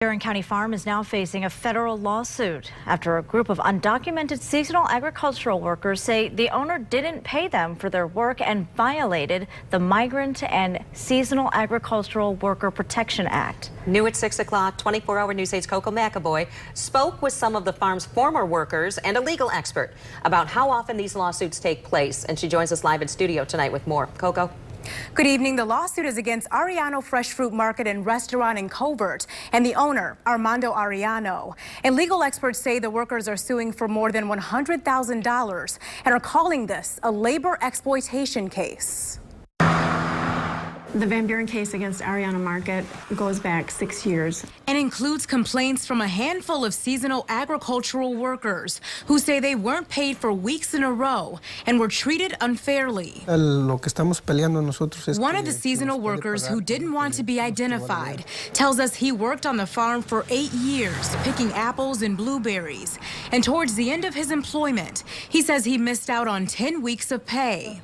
Barron County Farm is now facing a federal lawsuit after a group of undocumented seasonal agricultural workers say the owner didn't pay them for their work and violated the Migrant and Seasonal Agricultural Worker Protection Act. New at 6 o'clock, 24-hour News 8's Coco McAvoy spoke with some of the farm's former workers and a legal expert about how often these lawsuits take place. And she joins us live in studio tonight with more. Coco. Good evening. The lawsuit is against Ariano Fresh Fruit Market and Restaurant in Covert and the owner, Armando Ariano. And legal experts say the workers are suing for more than $100,000 and are calling this a labor exploitation case. The Van Buren case against Ariano Market goes back 6 years. And includes complaints from a handful of seasonal agricultural workers who say they weren't paid for weeks in a row and were treated unfairly. One of the seasonal workers who didn't want to be identified tells us he worked on the farm for 8 years, picking apples and blueberries. And towards the end of his employment, he says he missed out on 10 weeks of pay.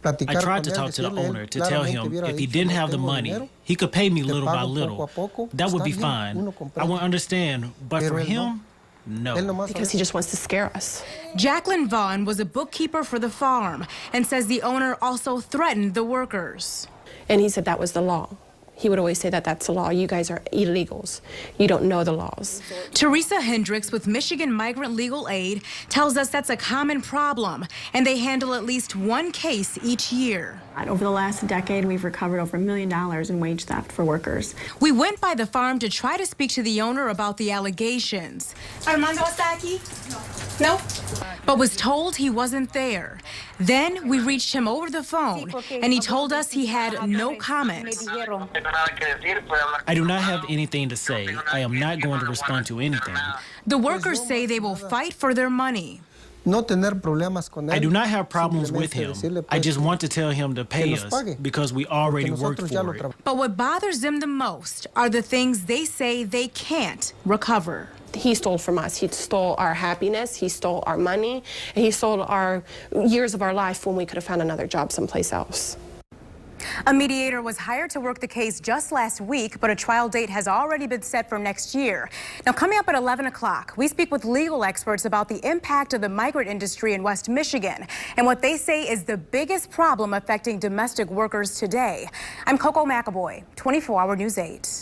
I tried to talk to the owner to tell him if he didn't have the money, he could pay me little by little. That would be fine. I would understand, but for him, no. Because he just wants to scare us. Jacqueline Vaughn was a bookkeeper for the farm and says the owner also threatened the workers. And he said that was the law. He would always say that that's the law. You guys are illegals. You don't know the laws. Teresa Hendricks with Michigan Migrant Legal Aid tells us that's a common problem, and they handle at least one case each year. Over the last decade, we've recovered over $1 million in wage theft for workers. We went by the farm to try to speak to the owner about the allegations. Armando está aquí? No? But was told he wasn't there. Then we reached him over the phone, and he told us he had no comment. I do not have anything to say. I am not going to respond to anything. The workers say they will fight for their money. I do not have problems with him. I just want to tell him to pay us because we already worked for it. But what bothers them the most are the things they say they can't recover. He stole from us. He stole our happiness. He stole our money. And he stole our years of our life when we could have found another job someplace else. A mediator was hired to work the case just last week, but a trial date has already been set for next year. Now, coming up at 11 o'clock, we speak with legal experts about the impact of the migrant industry in West Michigan and what they say is the biggest problem affecting domestic workers today. I'm Coco McAvoy, 24-hour News 8.